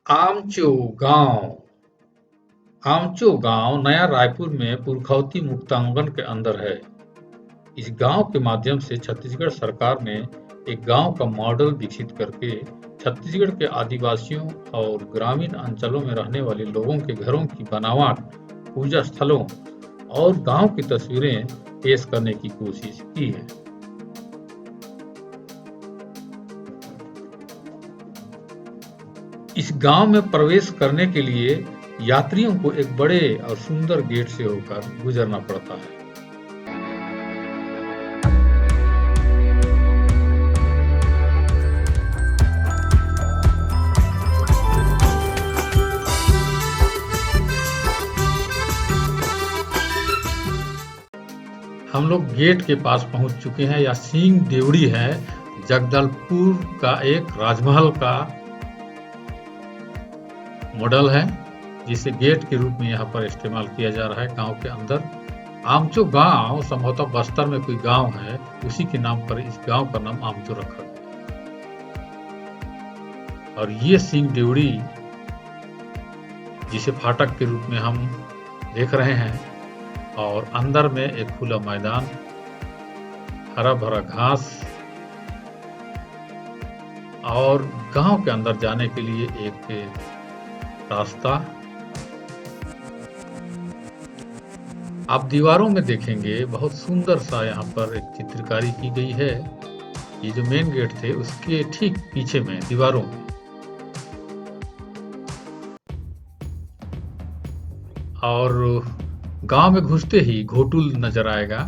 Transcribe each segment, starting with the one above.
आमचो गांव। आमचो गांव नया रायपुर में पुरखौती मुक्तांगन के अंदर है। इस गांव के माध्यम से छत्तीसगढ़ सरकार ने एक गांव का मॉडल विकसित करके छत्तीसगढ़ के आदिवासियों और ग्रामीण अंचलों में रहने वाले लोगों के घरों की बनावट, पूजा स्थलों और गांव की तस्वीरें पेश करने की कोशिश की है। इस गांव में प्रवेश करने के लिए यात्रियों को एक बड़े और सुंदर गेट से होकर गुजरना पड़ता है। हम लोग गेट के पास पहुंच चुके हैं। यह सिंह देवड़ी है, जगदलपुर का एक राजमहल का मॉडल है, जिसे गेट के रूप में यहाँ पर इस्तेमाल किया जा रहा है गांव के अंदर। आमचो गांव संभवतः बस्तर में कोई गांव है, उसी के नाम पर इस गांव का नाम आमचो रखा गया। और ये सिंह देवड़ी, जिसे फाटक के रूप में हम देख रहे हैं, और अंदर में एक खुला मैदान, हरा भरा घास, और गांव के अंदर जाने के लिए एक रास्ता। आप दीवारों में देखेंगे बहुत सुंदर सा यहाँ पर एक चित्रकारी की गई है। ये जो मेन गेट थे उसके ठीक पीछे में दीवारों में, और गांव में घुसते ही घोटुल नजर आएगा,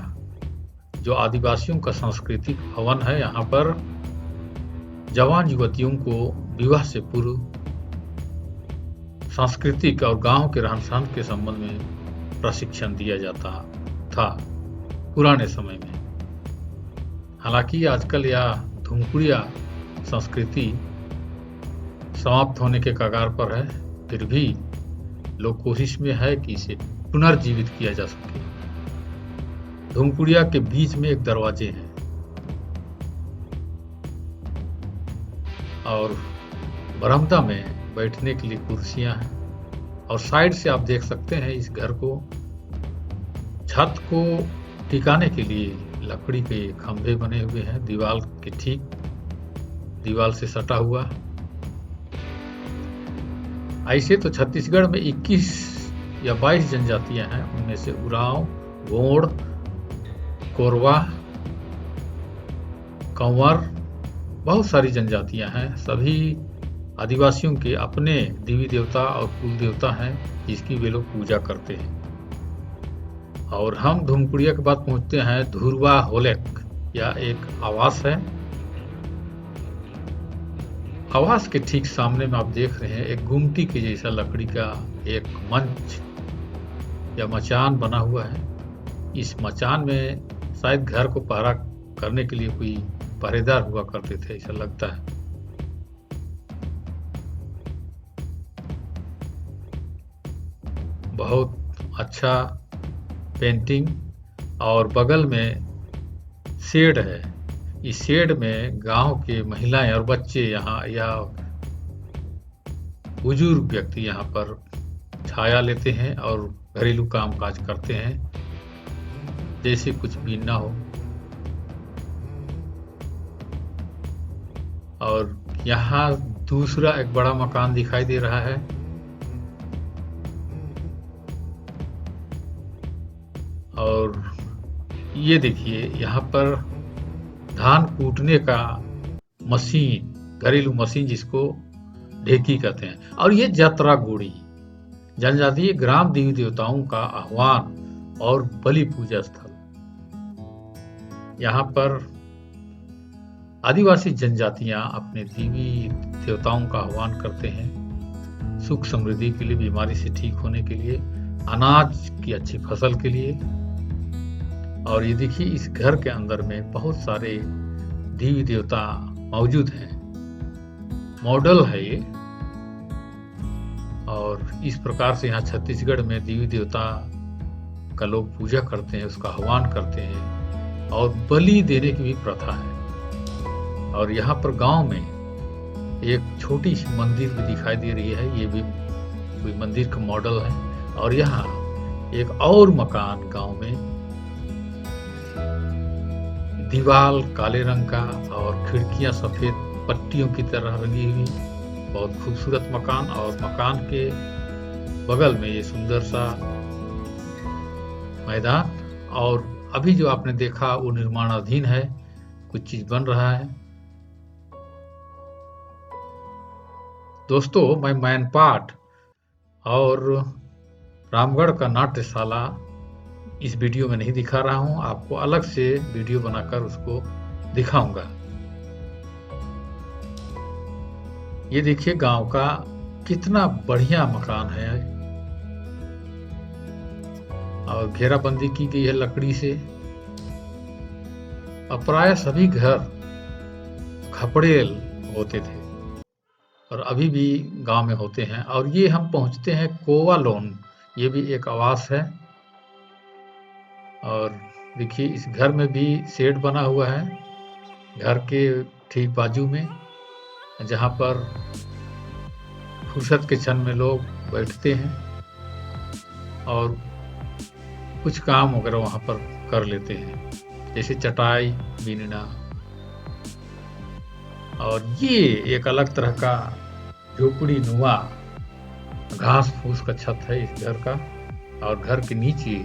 जो आदिवासियों का सांस्कृतिक भवन है। यहाँ पर जवान युवतियों को विवाह से पूर्व सांस्कृतिक और गांव के रहन सहन के संबंध में प्रशिक्षण दिया जाता था पुराने समय में। हालांकि आजकल यह धुमकुड़िया संस्कृति समाप्त होने के कगार पर है, फिर भी लोग कोशिश में है कि इसे पुनर्जीवित किया जा सके। धुमकुड़िया के बीच में एक दरवाजे हैं, और बरामदा में बैठने के लिए कुर्सियां हैं, और साइड से आप देख सकते हैं इस घर को, छत को टिकाने के लिए लकड़ी के खंभे बने हुए हैं, दीवार के ठीक दीवार से सटा हुआ। ऐसे तो छत्तीसगढ़ में 21 या 22 जनजातियां हैं, उनमें से उरांव, गोंड, कोरवा, कंवर, बहुत सारी जनजातियां हैं। सभी आदिवासियों के अपने देवी देवता और कुल देवता हैं, जिसकी वे लोग पूजा करते हैं। और हम धुमकुड़िया के बाद पहुंचते हैं धुरवा होलेक, यह एक आवास है। आवास के ठीक सामने में आप देख रहे हैं एक गुमटी के जैसा लकड़ी का एक मंच या मचान बना हुआ है। इस मचान में शायद घर को पहरा करने के लिए कोई पहरेदार हुआ करते थे, ऐसा लगता है। बहुत अच्छा पेंटिंग, और बगल में शेड है। इस शेड में गांव के महिलाएं और बच्चे यहाँ या बुजुर्ग व्यक्ति यहाँ पर छाया लेते हैं और घरेलू काम काज करते हैं, जैसे कुछ भी ना हो। और यहाँ दूसरा एक बड़ा मकान दिखाई दे रहा है, और ये देखिए यहाँ पर धान कूटने का मशीन, घरेलू मशीन जिसको ढेकी कहते हैं। और ये जतरा गुड़ी, जनजातीय ग्राम देवी देवताओं का आह्वान और बलि पूजा स्थल। यहाँ पर आदिवासी जनजातियां अपने देवी देवताओं का आह्वान करते हैं, सुख समृद्धि के लिए, बीमारी से ठीक होने के लिए, अनाज की अच्छी फसल के लिए। और ये देखिए इस घर के अंदर में बहुत सारे देवी देवता मौजूद हैं, मॉडल है ये। और इस प्रकार से यहाँ छत्तीसगढ़ में देवी देवता का लोग पूजा करते हैं, उसका आह्वान करते हैं, और बलि देने की भी प्रथा है। और यहाँ पर गांव में एक छोटी सी मंदिर भी दिखाई दे रही है, ये भी कोई मंदिर का मॉडल है। और यहाँ एक और मकान गांव में, दीवार काले रंग का और खिड़कियां सफेद पट्टियों की तरह रंगी हुई, बहुत खूबसूरत मकान। और मकान के बगल में ये सुंदर सा मैदान, और अभी जो आपने देखा वो निर्माणाधीन है, कुछ चीज बन रहा है। दोस्तों, मैं मैनपाट और रामगढ़ का नाट्यशाला इस वीडियो में नहीं दिखा रहा हूं, आपको अलग से वीडियो बनाकर उसको दिखाऊंगा। ये देखिए गांव का कितना बढ़िया मकान है, और घेराबंदी की गई है लकड़ी से। और प्राय सभी घर खपड़ेल होते थे और अभी भी गांव में होते हैं। और ये हम पहुंचते हैं कोवालोन, ये भी एक आवास है। और देखिए इस घर में भी शेड बना हुआ है, घर के ठीक बाजू में, जहां पर फुर्सत के क्षण में लोग बैठते हैं और कुछ काम वगैरह वहां पर कर लेते हैं, जैसे चटाई बीनना। और ये एक अलग तरह का झोपड़ी नुमा घास फूस का छत है इस घर का। और घर के नीचे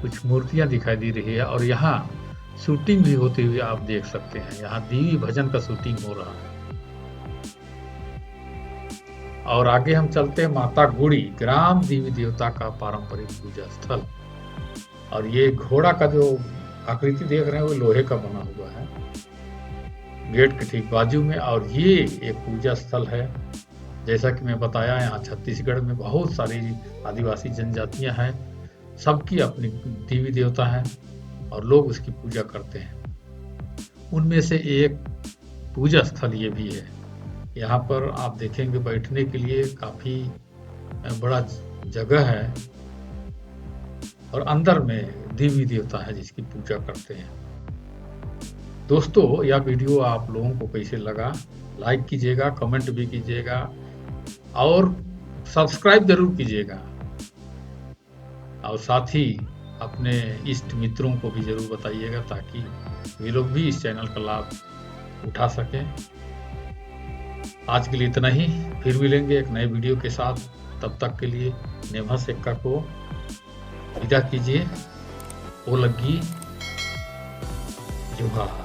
कुछ मूर्तियां दिखाई दे रही है, और यहाँ शूटिंग भी होती हुई आप देख सकते हैं। यहाँ देवी भजन का शूटिंग हो रहा है। और आगे हम चलते हैं माता गुड़ी, ग्राम देवी देवता का पारंपरिक पूजा स्थल। और ये घोड़ा का जो आकृति देख रहे हैं वो लोहे का बना हुआ है, गेट के ठीक बाजू में। और ये एक पूजा स्थल है। जैसा कि मैं बताया, यहाँ छत्तीसगढ़ में बहुत सारी आदिवासी जनजातियां हैं, सबकी अपनी देवी देवता हैं और लोग उसकी पूजा करते हैं। उनमें से एक पूजा स्थल ये भी है। यहाँ पर आप देखेंगे बैठने के लिए काफी बड़ा जगह है, और अंदर में देवी देवता है जिसकी पूजा करते हैं। दोस्तों, यह वीडियो आप लोगों को कैसे लगा, लाइक कीजिएगा, कमेंट भी कीजिएगा और सब्सक्राइब जरूर कीजिएगा। और साथ ही अपने इष्ट मित्रों को भी जरूर बताइएगा, ताकि वे लोग भी इस चैनल का लाभ उठा सकें। आज के लिए इतना ही, फिर मिलेंगे एक नए वीडियो के साथ। तब तक के लिए नेभा सेक्का को विदा कीजिए। ओ लगी जुहा।